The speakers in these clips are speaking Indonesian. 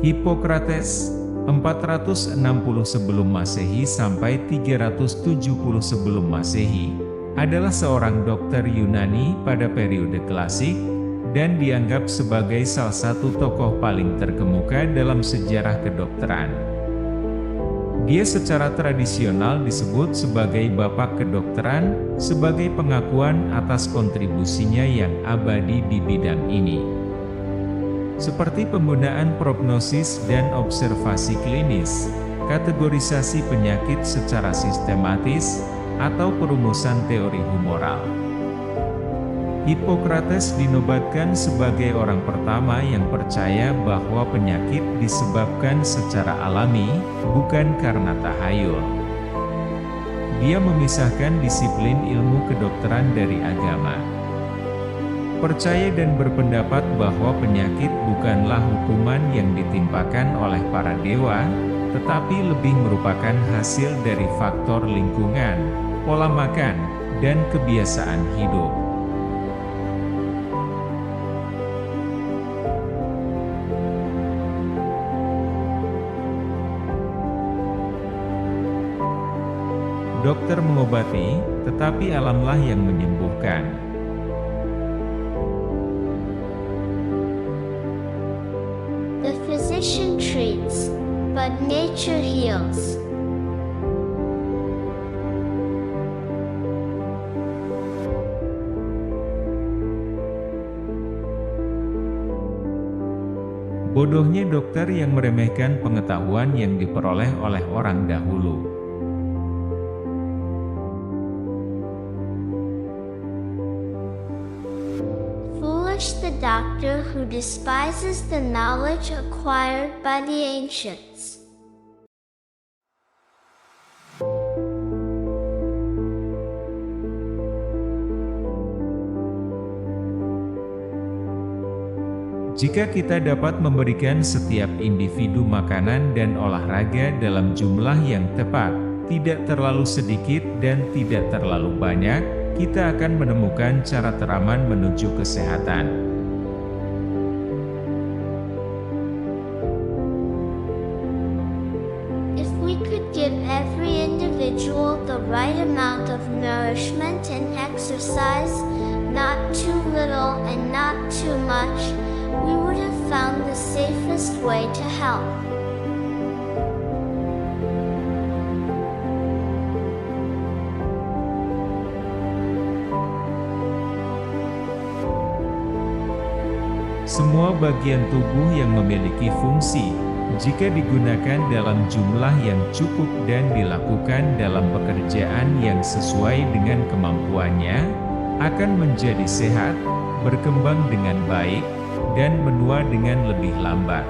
Hippocrates, 460 sebelum Masehi sampai 370 sebelum Masehi, adalah seorang dokter Yunani pada periode klasik, dan dianggap sebagai salah satu tokoh paling terkemuka dalam sejarah kedokteran. Dia secara tradisional disebut sebagai Bapak Kedokteran, sebagai pengakuan atas kontribusinya yang abadi di bidang ini. Seperti penggunaan prognosis dan observasi klinis, kategorisasi penyakit secara sistematis, atau perumusan teori humoral. Hippocrates dinobatkan sebagai orang pertama yang percaya bahwa penyakit disebabkan secara alami, bukan karena tahayul. Dia memisahkan disiplin ilmu kedokteran dari agama. Percaya dan berpendapat bahwa penyakit bukanlah hukuman yang ditimpakan oleh para dewa, tetapi lebih merupakan hasil dari faktor lingkungan, pola makan, dan kebiasaan hidup. Dokter mengobati, tetapi alamlah yang menyembuhkan. The physician treats, but nature heals. Bodohnya dokter yang meremehkan pengetahuan yang diperoleh oleh orang dahulu. Foolish the doctor who despises the knowledge acquired by the ancients. Jika kita dapat memberikan setiap individu makanan dan olahraga dalam jumlah yang tepat, tidak terlalu sedikit dan tidak terlalu banyak, kita akan menemukan cara teraman menuju kesehatan. If we could give every individual the right amount of nourishment and exercise, not too little and not too much, we would have found the safest way to help. Semua bagian tubuh yang memiliki fungsi, jika digunakan dalam jumlah yang cukup dan dilakukan dalam pekerjaan yang sesuai dengan kemampuannya, akan menjadi sehat, berkembang dengan baik, dan menua dengan lebih lambat.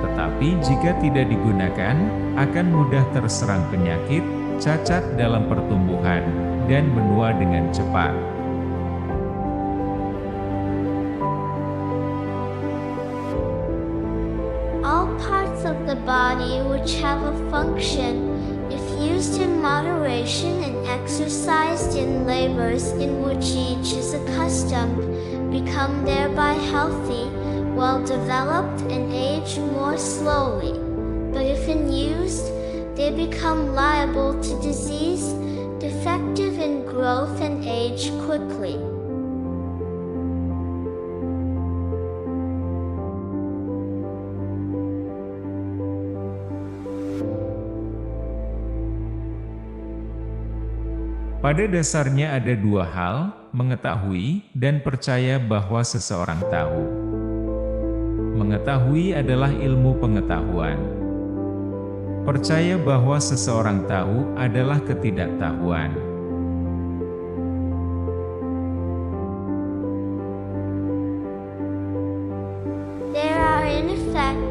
Tetapi jika tidak digunakan, akan mudah terserang penyakit, cacat dalam pertumbuhan, dan menua dengan cepat. All parts of the body which have a function, if used in moderation and exercised in labors in which each is accustomed, become thereby healthy, well-developed, and age more slowly. But if unused, they become liable to disease, defective in growth, and age quickly. Pada dasarnya ada dua hal, mengetahui, dan percaya bahwa seseorang tahu. Mengetahui adalah ilmu pengetahuan. Percaya bahwa seseorang tahu adalah ketidaktahuan. There are in effect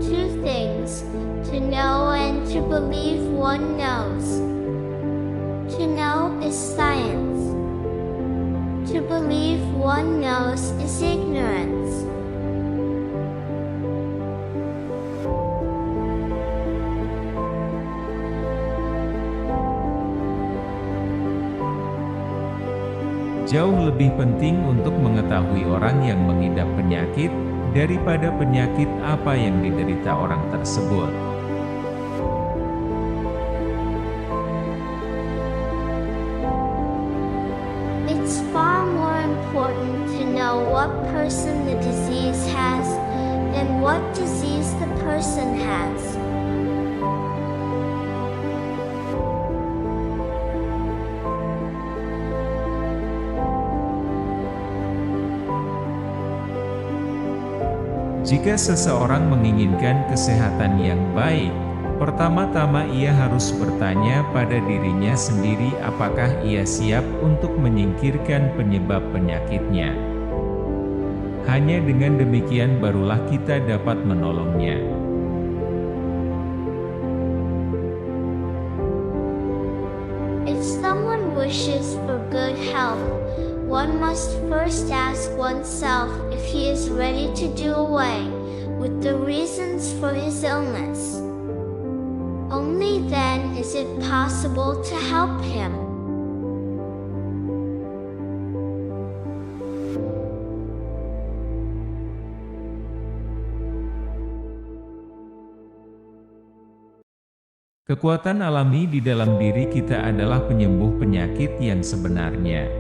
two things, to know and to believe one knows. To know is science. To believe one knows is ignorance. Jauh lebih penting untuk mengetahui orang yang mengidap penyakit, daripada penyakit apa yang diderita orang tersebut. It's far more important to know what person the disease has than what disease the person has. Jika seseorang menginginkan kesehatan yang baik, pertama-tama ia harus bertanya pada dirinya sendiri apakah ia siap untuk menyingkirkan penyebab penyakitnya. Hanya dengan demikian barulah kita dapat menolongnya. If someone wishes for good health, one must first ask oneself if he is ready to do away with the reasons for his illness. Only then is it possible to help him. Kekuatan alami di dalam diri kita adalah penyembuh penyakit yang sebenarnya.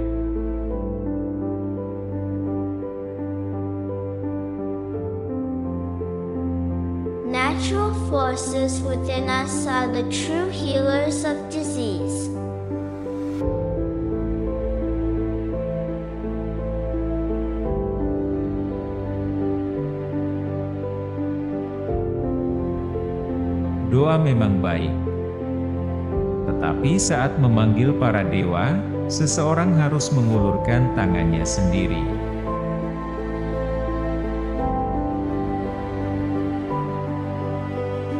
Natural forces within us are the true healers of disease. Doa memang baik. Tetapi saat memanggil para dewa, seseorang harus mengulurkan tangannya sendiri.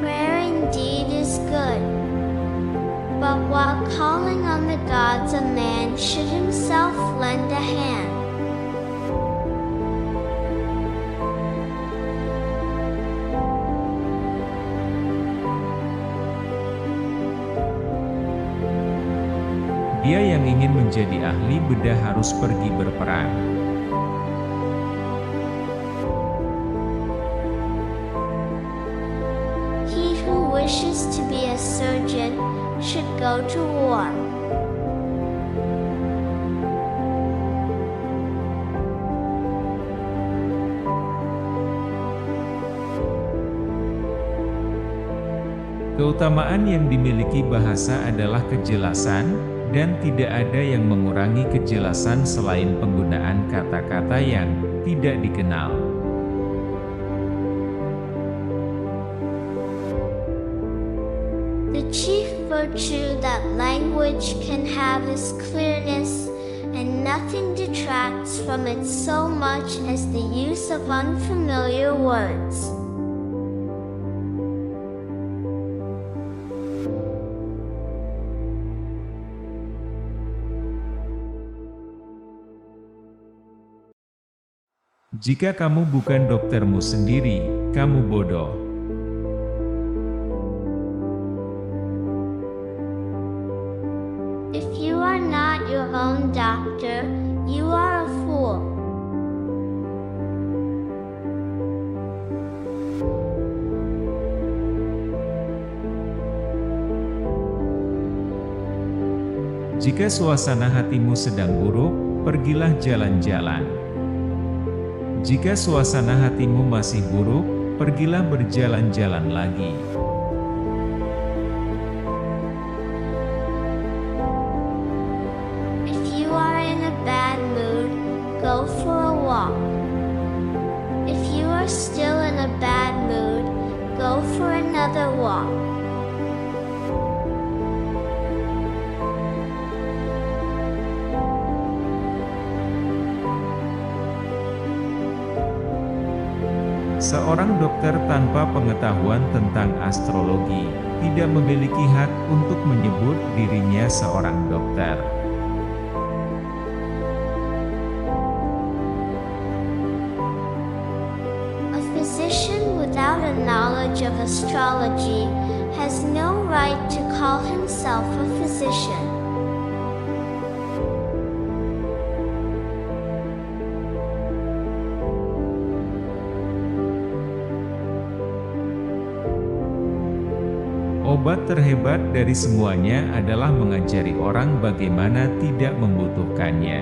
Prayer indeed is good, but while calling on the gods, a man should himself lend a hand. Dia yang ingin menjadi ahli bedah harus pergi berperang. He who wishes to be a surgeon should go to war. Keutamaan yang dimiliki bahasa adalah kejelasan, dan tidak ada yang mengurangi kejelasan selain penggunaan kata-kata yang tidak dikenal. The chief virtue that language can have is clearness, and nothing detracts from it so much as the use of unfamiliar words. Jika kamu bukan doktermu sendiri, kamu bodoh. If you are not your own doctor, you are a fool. Jika suasana hatimu sedang buruk, pergilah jalan-jalan. Jika suasana hatimu masih buruk, pergilah berjalan-jalan lagi. If you are in a bad mood, go for a walk. If you are still in a bad mood, go for another walk. Seorang dokter tanpa pengetahuan tentang astrologi tidak memiliki hak untuk menyebut dirinya seorang dokter. A physician without a knowledge of astrology has no right to call himself a physician. obat terhebat dari semuanya adalah mengajari orang bagaimana tidak membutuhkannya.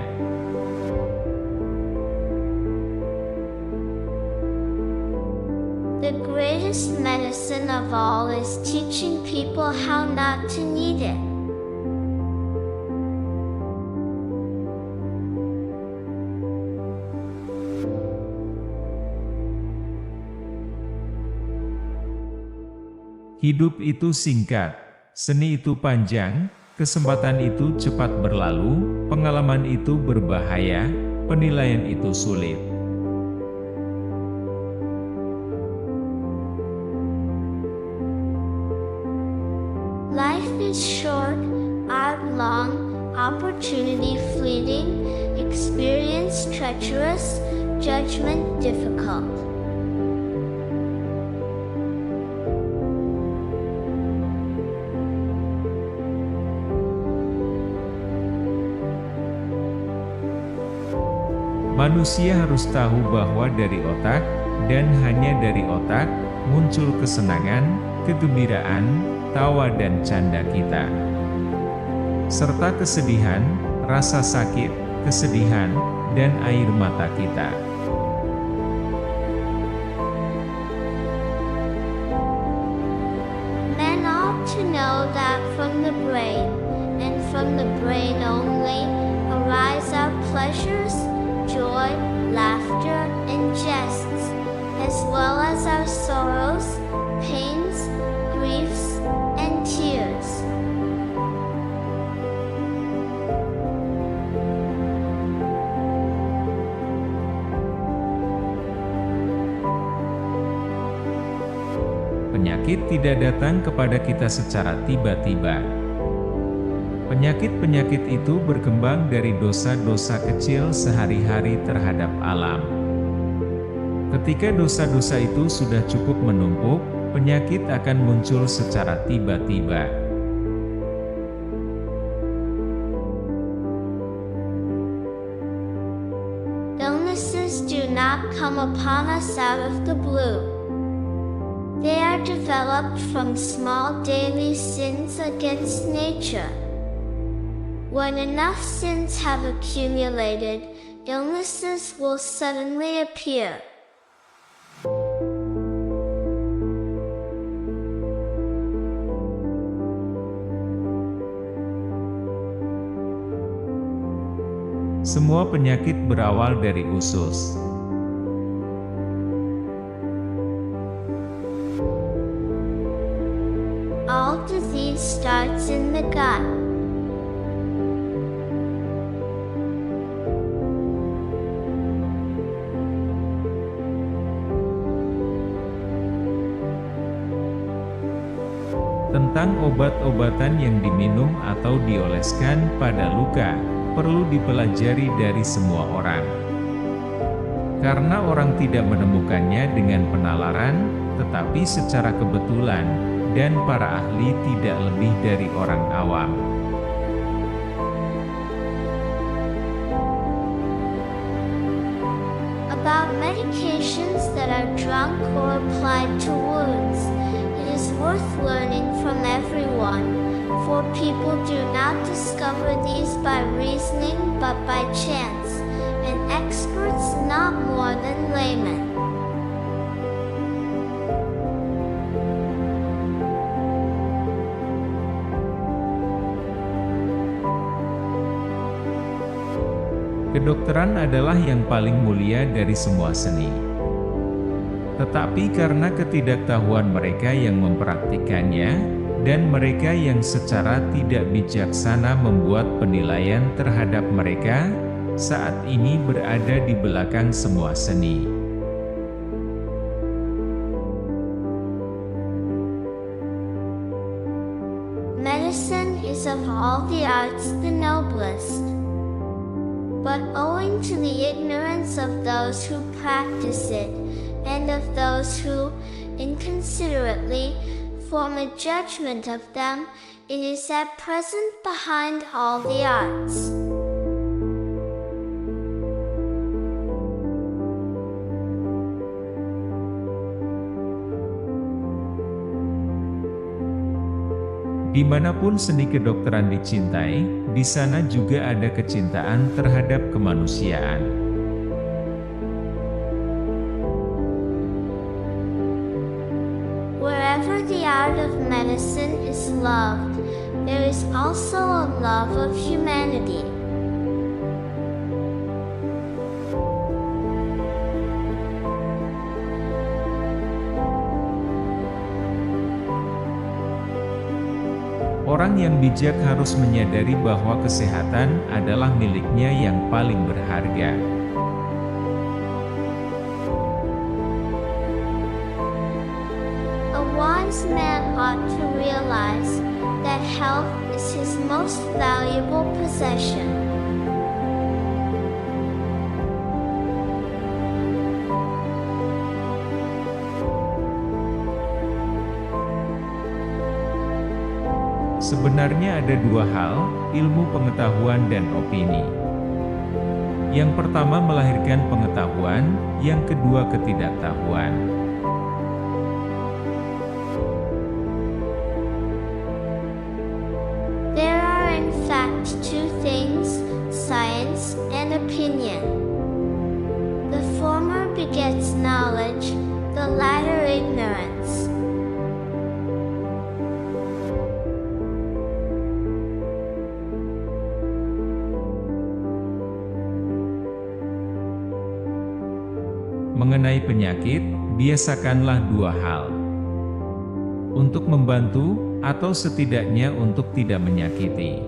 The greatest medicine of all is teaching people how not to need it. Hidup itu singkat, seni itu panjang, kesempatan itu cepat berlalu, pengalaman itu berbahaya, penilaian itu sulit. Life is short, art long, opportunity fleeting, experience treacherous, judgment difficult. Manusia harus tahu bahwa dari otak, dan hanya dari otak, muncul kesenangan, kegembiraan, tawa dan canda kita. Serta kesedihan, rasa sakit, kesedihan, dan air mata kita. Men ought to know that from the brain, and from the brain only, arise our pleasures, joy, laughter, and jests, as well as our sorrows, pains, griefs, and tears. Penyakit tidak datang kepada kita secara tiba-tiba. Penyakit-penyakit itu berkembang dari dosa-dosa kecil sehari-hari terhadap alam. Ketika dosa-dosa itu sudah cukup menumpuk, penyakit akan muncul secara tiba-tiba. Illnesses do not come upon us out of the blue. They are developed from small daily sins against nature. When enough sins have accumulated, illnesses will suddenly appear. Semua penyakit berawal dari usus. All disease starts in the gut. Tentang obat-obatan yang diminum atau dioleskan pada luka, perlu dipelajari dari semua orang. Karena orang tidak menemukannya dengan penalaran, tetapi secara kebetulan, dan para ahli tidak lebih dari orang awam. About medications that are drunk or applied to wounds, it is worth learning from everyone, for people do not discover these by reasoning but by chance, and experts not more than laymen. Kedokteran adalah yang paling mulia dari semua seni. Tetapi karena ketidaktahuan mereka yang mempraktikannya, dan mereka yang secara tidak bijaksana membuat penilaian terhadap mereka, saat ini berada di belakang semua seni. Medicine is of all the arts the noblest. But owing to the ignorance of those who practice it, and of those who, inconsiderately, form a judgment of them, it is at present behind all the arts. Dimanapun seni kedokteran dicintai, di sana juga ada kecintaan terhadap kemanusiaan. Wherever the art of medicine is loved, there is also a love of humanity. Orang yang bijak harus menyadari bahwa kesehatan adalah miliknya yang paling berharga. A wise man ought to realize that health is his most valuable possession. Sebenarnya ada dua hal, ilmu pengetahuan dan opini. Yang pertama melahirkan pengetahuan, yang kedua ketidaktahuan. There are in fact two things, science and opinion. The former begets knowledge, the latter ignorance. Mengenai penyakit, biasakanlah dua hal. Untuk membantu, atau setidaknya untuk tidak menyakiti.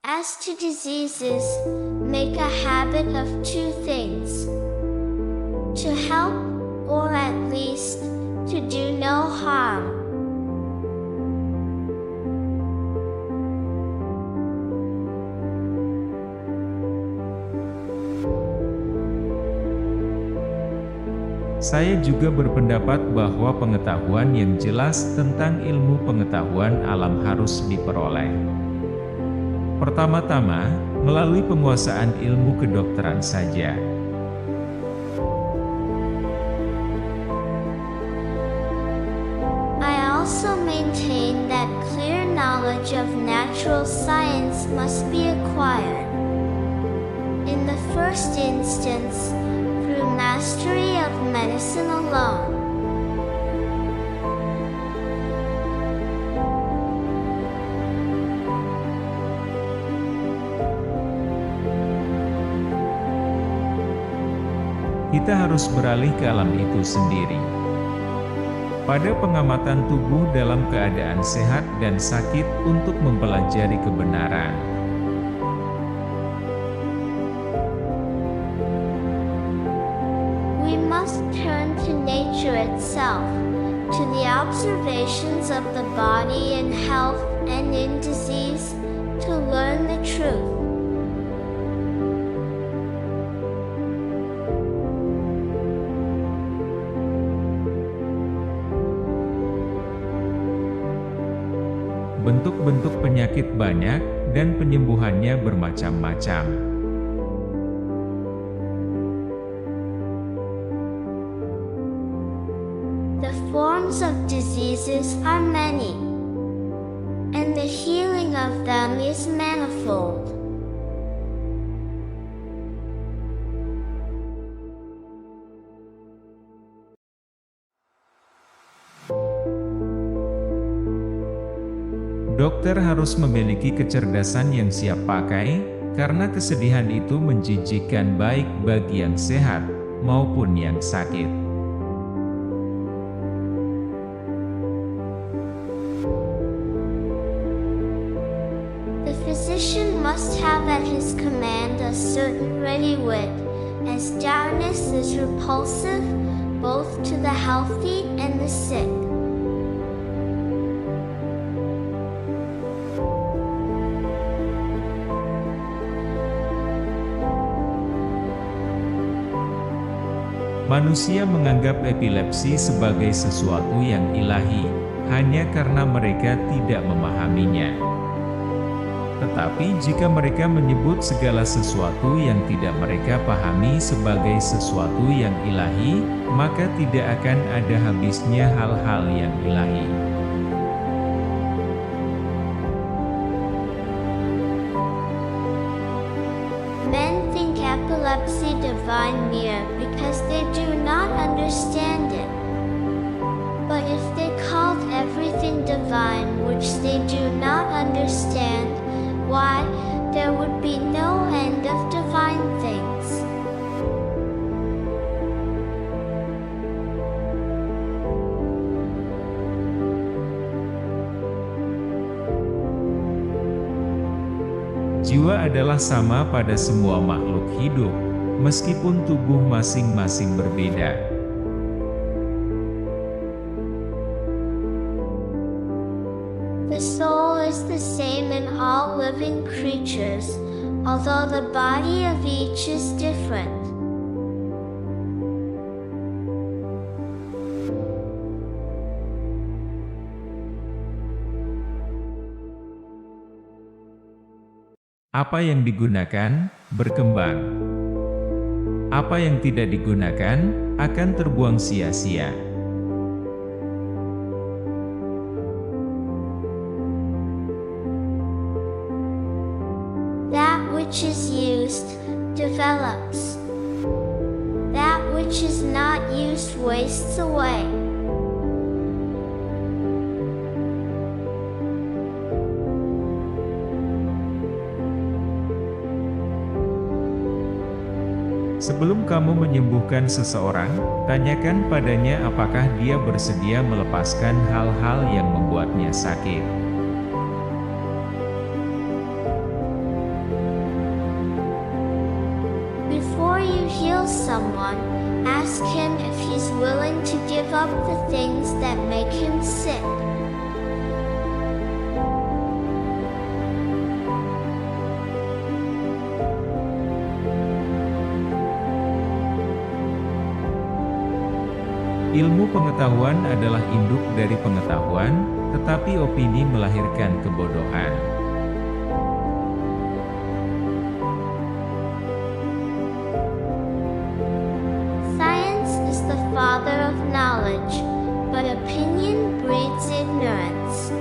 As to diseases, make a habit of two things: to help, or at least, to do no harm. Saya juga berpendapat bahwa pengetahuan yang jelas tentang ilmu pengetahuan alam harus diperoleh. Pertama-tama, melalui penguasaan ilmu kedokteran saja. I also maintain that clear knowledge of natural science must be acquired. In the first instance, through mastery of medicine alone. Kita harus beralih ke alam itu sendiri. Pada pengamatan tubuh dalam keadaan sehat dan sakit untuk mempelajari kebenaran. We must turn to nature itself, to the observations of the body in health and in disease, to learn the truth. Bentuk-bentuk penyakit banyak, dan penyembuhannya bermacam-macam. The forms of diseases are many, and the healing of them is manifold. Dokter harus memiliki kecerdasan yang siap pakai, karena kesedihan itu menjijikkan baik bagi yang sehat, maupun yang sakit. The physician must have at his command a certain ready wit, as dourness is repulsive, both to the healthy and the sick. Manusia menganggap epilepsi sebagai sesuatu yang ilahi, hanya karena mereka tidak memahaminya. Tetapi jika mereka menyebut segala sesuatu yang tidak mereka pahami sebagai sesuatu yang ilahi, maka tidak akan ada habisnya hal-hal yang ilahi. Men think epilepsy divine near because they do not understand it. But if they called everything divine which they do not understand, why, there would be no end of divine things. Jiwa adalah sama pada semua makhluk hidup, meskipun tubuh masing-masing berbeda. The soul is the same in all living creatures, although the body of each is different. Apa yang digunakan, berkembang. Apa yang tidak digunakan, akan terbuang sia-sia. That which is used, develops. That which is not used wastes away. Sebelum kamu menyembuhkan seseorang, tanyakan padanya apakah dia bersedia melepaskan hal-hal yang membuatnya sakit. Before you heal someone, ask him if he's willing to give up the things that make him sick. Ilmu pengetahuan adalah induk dari pengetahuan, tetapi opini melahirkan kebodohan. Science is the father of knowledge, but opinion breeds ignorance.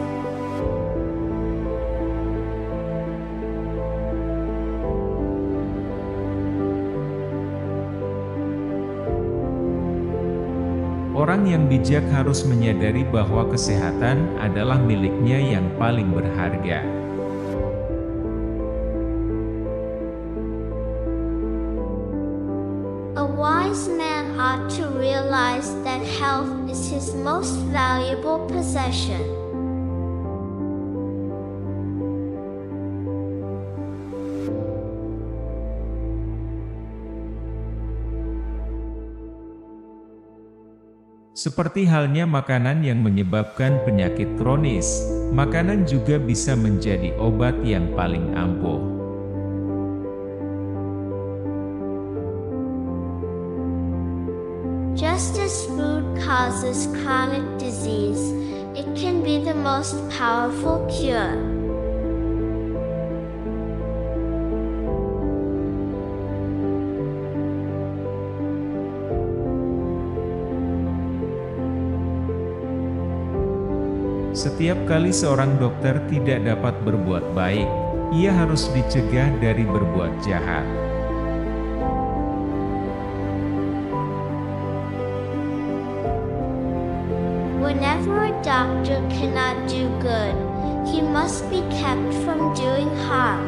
Orang yang bijak harus menyadari bahwa kesehatan adalah miliknya yang paling berharga. A wise man ought to realize that health is his most valuable possession. Seperti halnya makanan yang menyebabkan penyakit kronis, makanan juga bisa menjadi obat yang paling ampuh. Just as food causes chronic disease, it can be the most powerful cure. Setiap kali seorang dokter tidak dapat berbuat baik, ia harus dicegah dari berbuat jahat. Whenever a doctor cannot do good, he must be kept from doing harm.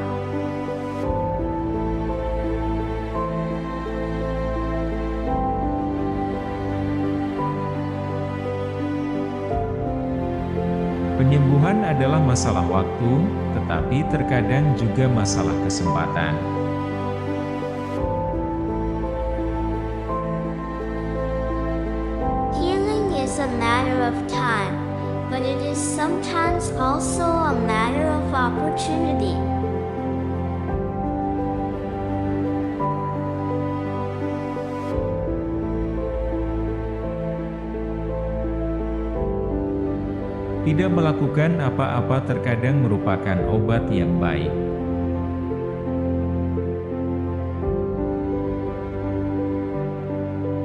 Penyembuhan adalah masalah waktu, tetapi terkadang juga masalah kesempatan. Healing is a matter of time, but it is sometimes also a matter of opportunity. Tidak melakukan apa-apa terkadang merupakan obat yang baik.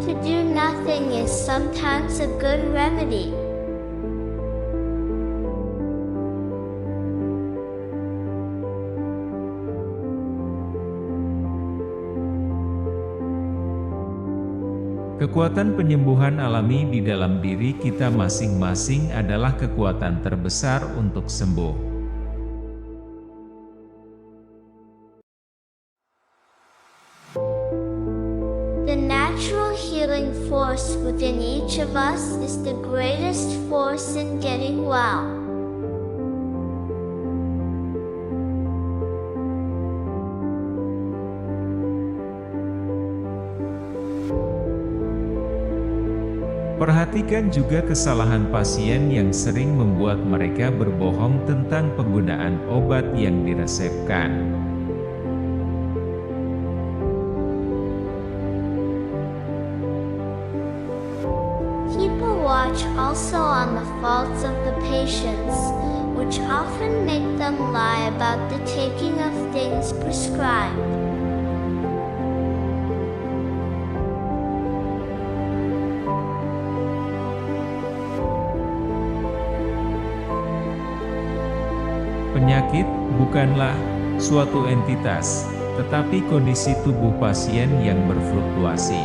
To do nothing is sometimes a good remedy. Kekuatan penyembuhan alami di dalam diri kita masing-masing adalah kekuatan terbesar untuk sembuh. The natural healing force within each of us is the greatest force in getting well. Perhatikan juga kesalahan pasien yang sering membuat mereka berbohong tentang penggunaan obat yang diresepkan. People watch also on the faults of the patients, which often make them lie about the taking of things prescribed. Penyakit bukanlah suatu entitas, tetapi kondisi tubuh pasien yang berfluktuasi.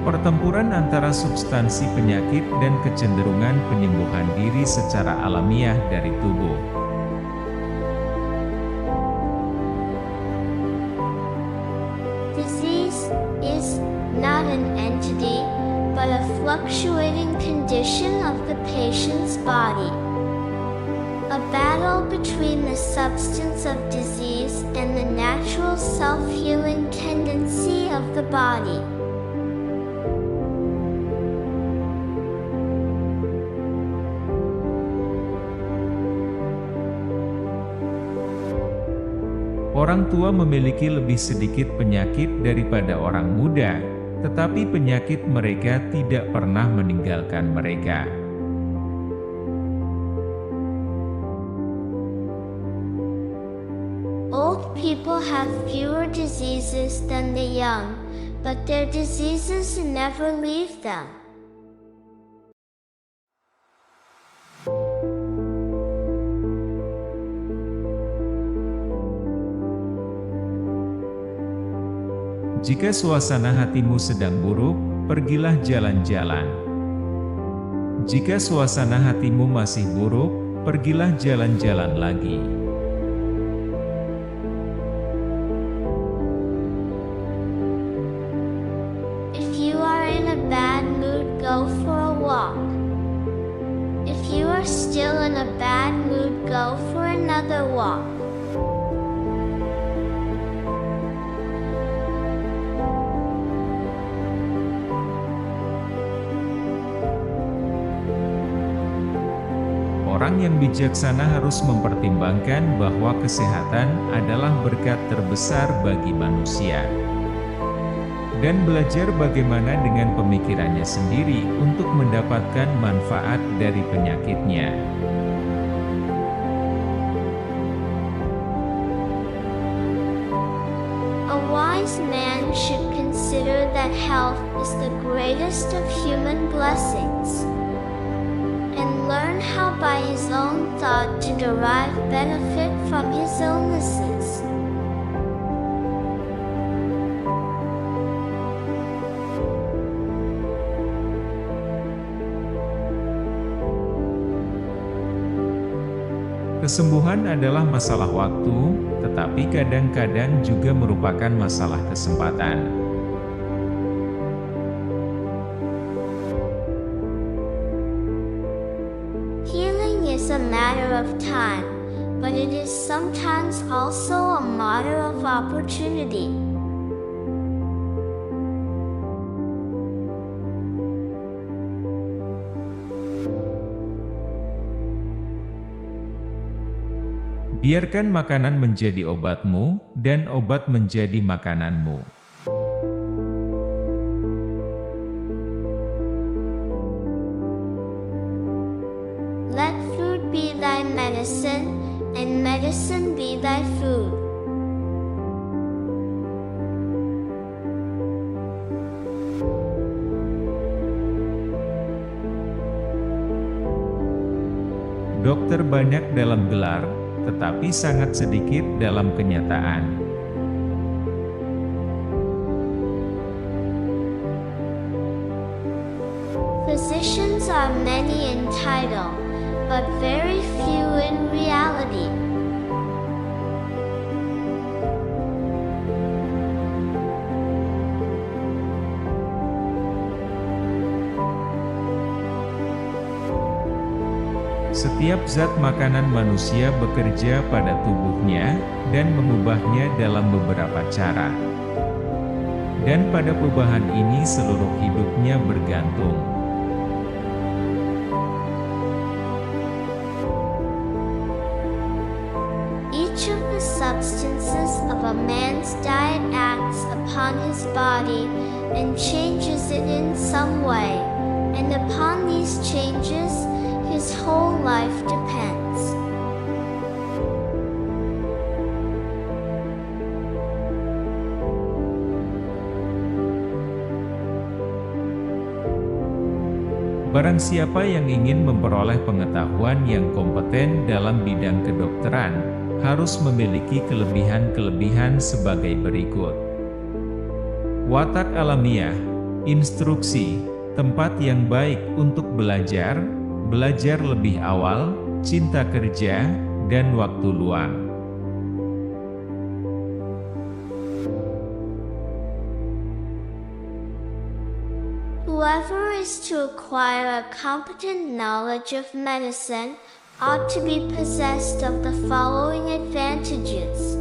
Pertempuran antara substansi penyakit dan kecenderungan penyembuhan diri secara alamiah dari tubuh. Disease is not an entity, but a fluctuating condition of the patient's body. A battle between the substance of disease and the natural self-healing tendency of the body. Orang tua memiliki lebih sedikit penyakit daripada orang muda, tetapi penyakit mereka tidak pernah meninggalkan mereka. Old people have fewer diseases than the young, but their diseases never leave them. Jika suasana hatimu sedang buruk, pergilah jalan-jalan. Jika suasana hatimu masih buruk, pergilah jalan-jalan lagi. If you are in a bad mood, go for a walk. If you are still in a bad mood, go for another walk. Orang yang bijaksana harus mempertimbangkan bahwa kesehatan adalah berkat terbesar bagi manusia. Dan belajar bagaimana dengan pemikirannya sendiri untuk mendapatkan manfaat dari penyakitnya. A wise man should consider that health is the greatest of human blessings, and learn how by his own thought to derive benefit from his illnesses. Kesembuhan adalah masalah waktu, tetapi kadang-kadang juga merupakan masalah kesempatan. Healing is a matter of time, but it is sometimes also a matter of opportunity. Biarkan makanan menjadi obatmu, dan obat menjadi makananmu. medicine, and medicine be thy food. Dokter banyak dalam gelar, tetapi sangat sedikit dalam kenyataan. Physicians are many in title, but very few in reality. Setiap zat makanan manusia bekerja pada tubuhnya dan mengubahnya dalam beberapa cara. Dan pada perubahan ini seluruh hidupnya bergantung. Each of the substances of a man's diet acts upon his body and changes it in some way, and upon these changes, his whole life depends. Barang siapa yang ingin memperoleh pengetahuan yang kompeten dalam bidang kedokteran, harus memiliki kelebihan-kelebihan sebagai berikut. Watak alamiah, instruksi, tempat yang baik untuk belajar, belajar lebih awal, cinta kerja, dan waktu luang. Whoever is to acquire a competent knowledge of medicine ought to be possessed of the following advantages: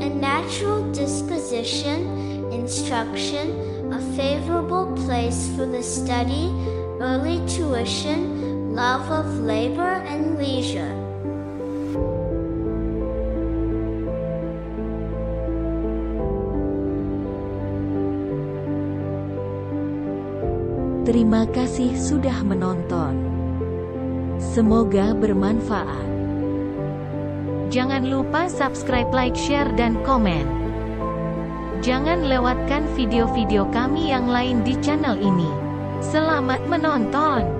a natural disposition, instruction, a favorable place for the study, early tuition, love of labor and leisure. Terima kasih sudah menonton. Semoga bermanfaat. Jangan lupa subscribe, like, share, dan komen. Jangan lewatkan video-video kami yang lain di channel ini. Selamat menonton!